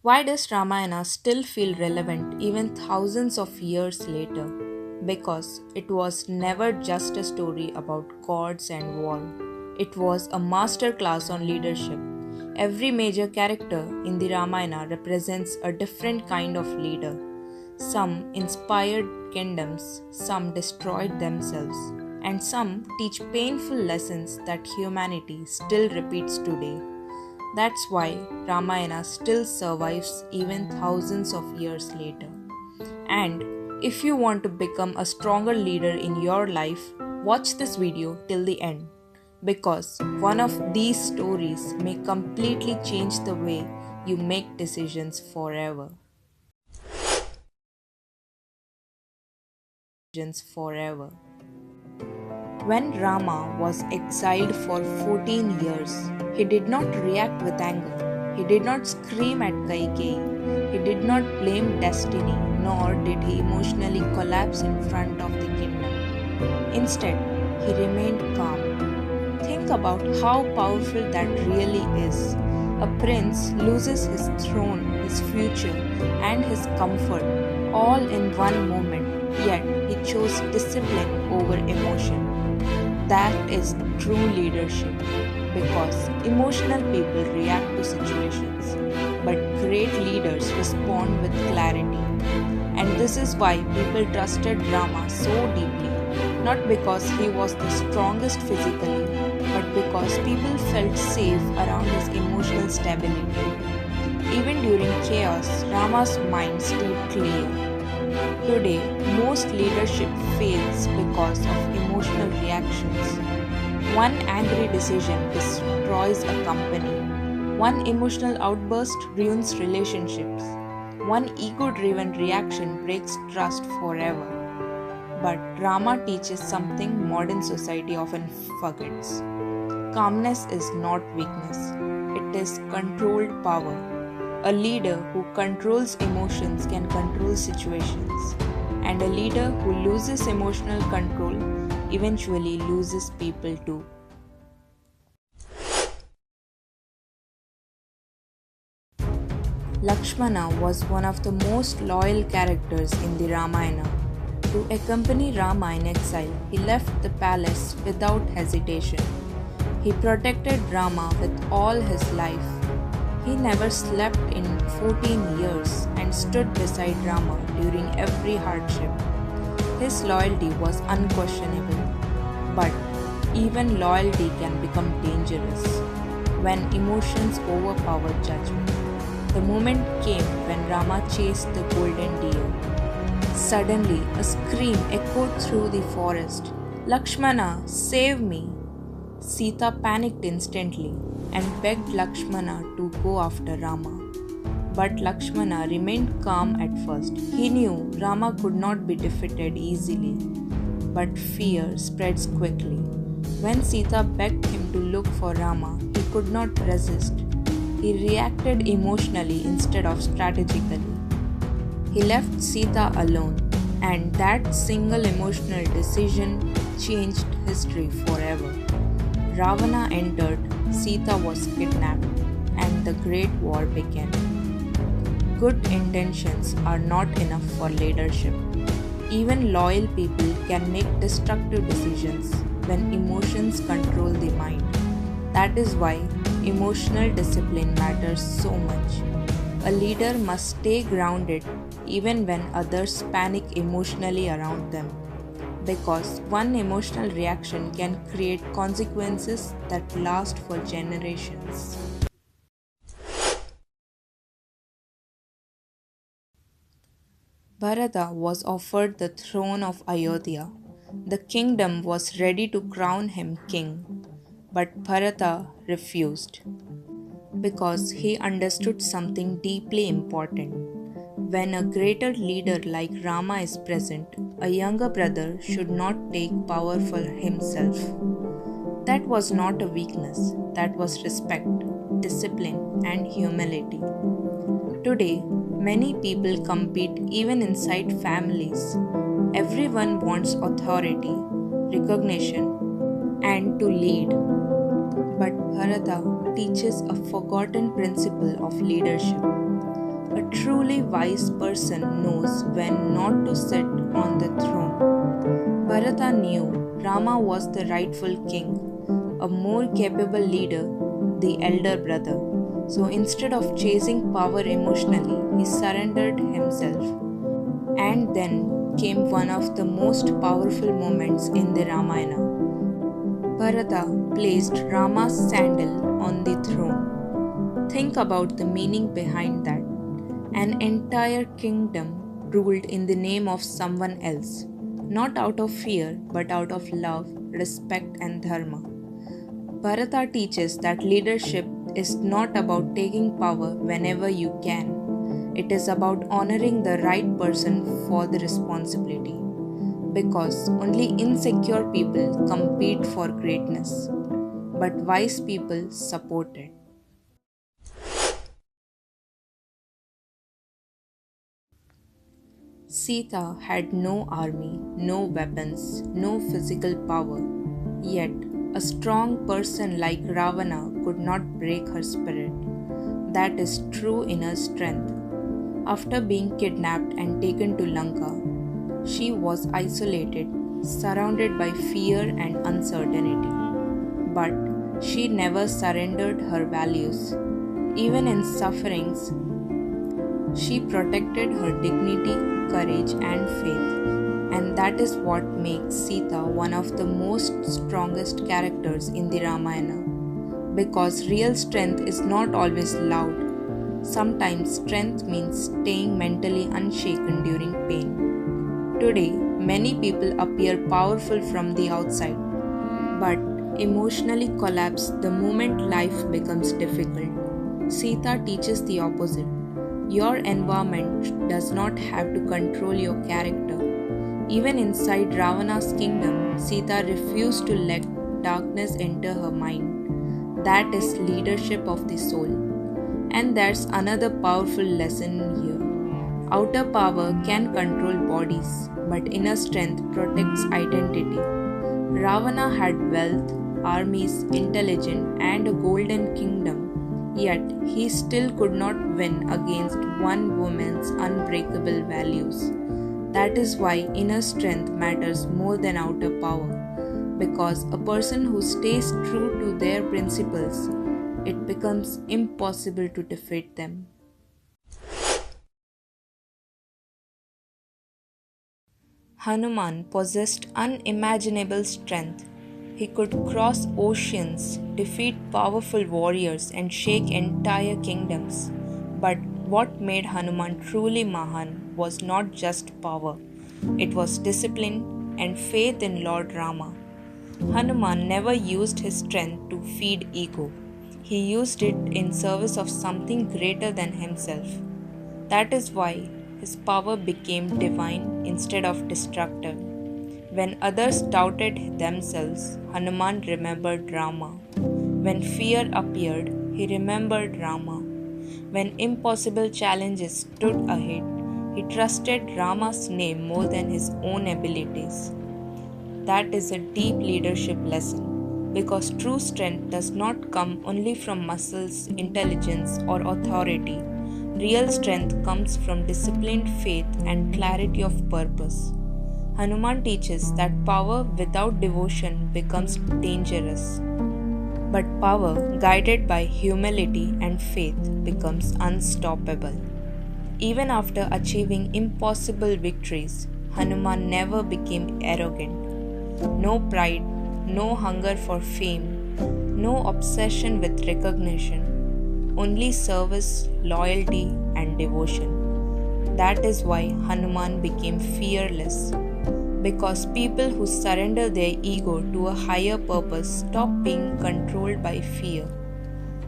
Why does Ramayana still feel relevant even thousands of years later? Because it was never just a story about gods and war. It was a masterclass on leadership. Every major character in the Ramayana represents a different kind of leader. Some inspired kingdoms, some destroyed themselves, and some teach painful lessons that humanity still repeats today. That's why Ramayana still survives even thousands of years later. And if you want to become a stronger leader in your life, watch this video till the end. Because one of these stories may completely change the way you make decisions forever. Forever. When Rama was exiled for 14 years, he did not react with anger. He did not scream at Kaikeyi. He did not blame destiny, nor did he emotionally collapse in front of the kingdom. Instead, he remained calm. Think about how powerful that really is. A prince loses his throne, his future, and his comfort all in one moment, yet he chose discipline over emotion. That is true leadership because emotional people react to situations, but great leaders respond with clarity. And this is why people trusted Rama so deeply, not because he was the strongest physically, but because people felt safe around his emotional stability. Even during chaos, Rama's mind stayed clear. Today, most leadership fails because of emotional reactions. One angry decision destroys a company. One emotional outburst ruins relationships. One ego driven reaction breaks trust forever. But Rama teaches something modern society often forgets. Calmness is not weakness, it is controlled power. A leader who controls emotions can control situations, and a leader who loses emotional control eventually loses people too. Lakshmana was one of the most loyal characters in the Ramayana. To accompany Rama in exile, he left the palace without hesitation. He protected Rama with all his life. He never slept in 14 years and stood beside Rama during every hardship. His loyalty was unquestionable. But even loyalty can become dangerous when emotions overpower judgment. The moment came when Rama chased the golden deer. Suddenly, a scream echoed through the forest. Lakshmana, save me! Sita panicked instantly and begged Lakshmana to go after Rama. But Lakshmana remained calm at first. He knew Rama could not be defeated easily. But fear spreads quickly. When Sita begged him to look for Rama, he could not resist. He reacted emotionally instead of strategically. He left Sita alone, and that single emotional decision changed history forever. Ravana entered, Sita was kidnapped, and the Great War began. Good intentions are not enough for leadership. Even loyal people can make destructive decisions when emotions control the mind. That is why emotional discipline matters so much. A leader must stay grounded even when others panic emotionally around them. Because one emotional reaction can create consequences that last for generations. Bharata was offered the throne of Ayodhya. The kingdom was ready to crown him king, but Bharata refused because he understood something deeply important. When a greater leader like Rama is present, a younger brother should not take power for himself. That was not a weakness, that was respect, discipline, and humility. Today, many people compete even inside families. Everyone wants authority, recognition, and to lead. But Bharata teaches a forgotten principle of leadership. A truly wise person knows when not to sit on the throne. Bharata knew Rama was the rightful king, a more capable leader, the elder brother. So instead of chasing power emotionally, he surrendered himself. And then came one of the most powerful moments in the Ramayana. Bharata placed Rama's sandal on the throne. Think about the meaning behind that. An entire kingdom ruled in the name of someone else, not out of fear but out of love, respect, and dharma. Bharata teaches that leadership is not about taking power whenever you can. It is about honoring the right person for the responsibility. Because only insecure people compete for greatness, but wise people support it. Sita had no army, no weapons, no physical power. Yet, a strong person like Ravana could not break her spirit. That is true inner strength. After being kidnapped and taken to Lanka, she was isolated, surrounded by fear and uncertainty. But she never surrendered her values. Even in sufferings, she protected her dignity, courage, and faith. And that is what makes Sita one of the most strongest characters in the Ramayana. Because real strength is not always loud. Sometimes strength means staying mentally unshaken during pain. Today, many people appear powerful from the outside, but emotionally collapse the moment life becomes difficult. Sita teaches the opposite. Your environment does not have to control your character. Even inside Ravana's kingdom, Sita refused to let darkness enter her mind. That is leadership of the soul. And that's another powerful lesson here. Outer power can control bodies, but inner strength protects identity. Ravana had wealth, armies, intelligence, and a golden kingdom. Yet, he still could not win against one woman's unbreakable values. That is why inner strength matters more than outer power. Because a person who stays true to their principles, it becomes impossible to defeat them. Hanuman possessed unimaginable strength. He could cross oceans, defeat powerful warriors, and shake entire kingdoms. But what made Hanuman truly Mahan was not just power, it was discipline and faith in Lord Rama. Hanuman never used his strength to feed ego. He used it in service of something greater than himself. That is why his power became divine instead of destructive. When others doubted themselves, Hanuman remembered Rama. When fear appeared, he remembered Rama. When impossible challenges stood ahead, he trusted Rama's name more than his own abilities. That is a deep leadership lesson because true strength does not come only from muscles, intelligence, or authority. Real strength comes from disciplined faith and clarity of purpose. Hanuman teaches that power without devotion becomes dangerous, but power guided by humility and faith becomes unstoppable. Even after achieving impossible victories, Hanuman never became arrogant. No pride, no hunger for fame, no obsession with recognition, only service, loyalty, and devotion. That is why Hanuman became fearless. Because people who surrender their ego to a higher purpose stop being controlled by fear.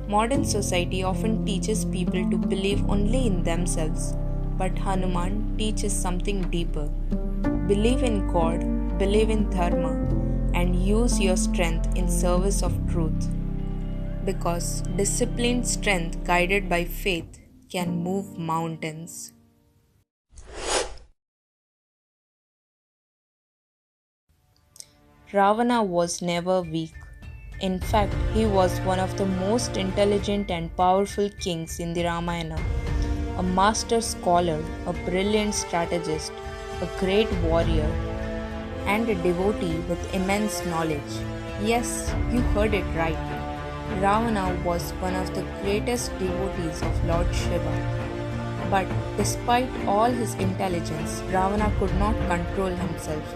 Modern society often teaches people to believe only in themselves, but Hanuman teaches something deeper. Believe in God, believe in Dharma, and use your strength in service of truth. Because disciplined strength guided by faith can move mountains. Ravana was never weak. In fact, he was one of the most intelligent and powerful kings in the Ramayana. a master scholar, a brilliant strategist, a great warrior, and a devotee with immense knowledge. Yes, you heard it right. Ravana was one of the greatest devotees of Lord Shiva. But despite all his intelligence, Ravana could not control himself,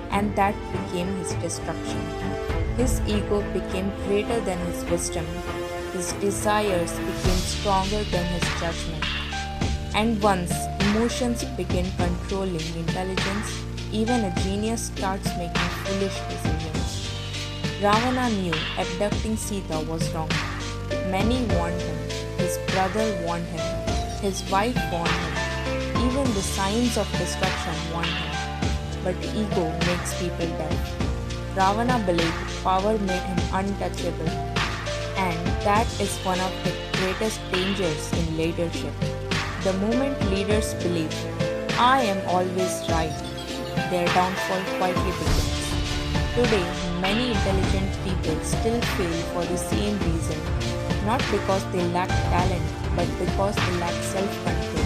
and that became his destruction. His ego became greater than his wisdom, his desires became stronger than his judgment. And once emotions begin controlling intelligence, even a genius starts making foolish decisions. Ravana knew abducting Sita was wrong. Many warned him, his brother warned him, his wife warned him, even the signs of destruction warned him. But ego makes people deaf. Ravana believed power made him untouchable, and that is one of the greatest dangers in leadership. The moment leaders believe, I am always right, their downfall quietly begins. Today, many intelligent people still fail for the same reason, not because they lack talent, but because they lack self-control.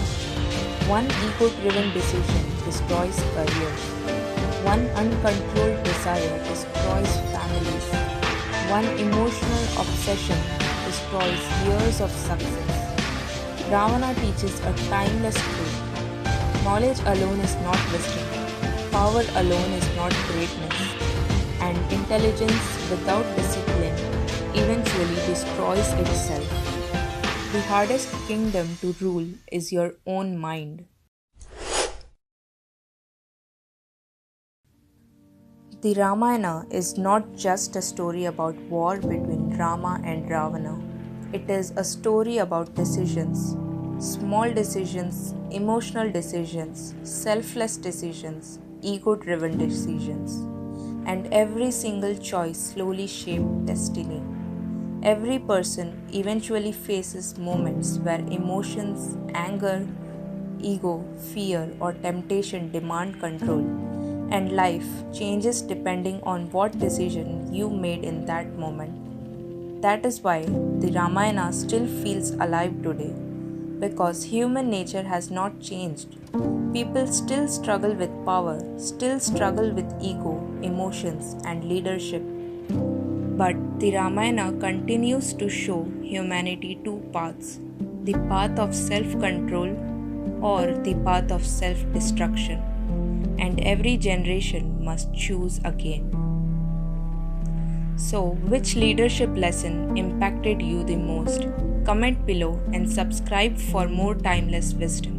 One ego-driven decision destroys careers. One uncontrolled desire destroys families. One emotional obsession destroys years of success. Ravana teaches a timeless truth. Knowledge alone is not wisdom. Power alone is not greatness. And intelligence without discipline eventually destroys itself. The hardest kingdom to rule is your own mind. The Ramayana is not just a story about war between Rama and Ravana. It is a story about decisions. Small decisions, emotional decisions, selfless decisions, ego-driven decisions. And every single choice slowly shaped destiny. Every person eventually faces moments where emotions, anger, ego, fear, or temptation demand control, and life changes depending on what decision you made in that moment. That is why the Ramayana still feels alive today, because human nature has not changed. People still struggle with power, still struggle with ego, emotions, and leadership. But the Ramayana continues to show humanity two paths: the path of self control or the path of self destruction. And every generation must choose again. So, which leadership lesson impacted you the most? Comment below and subscribe for more timeless wisdom.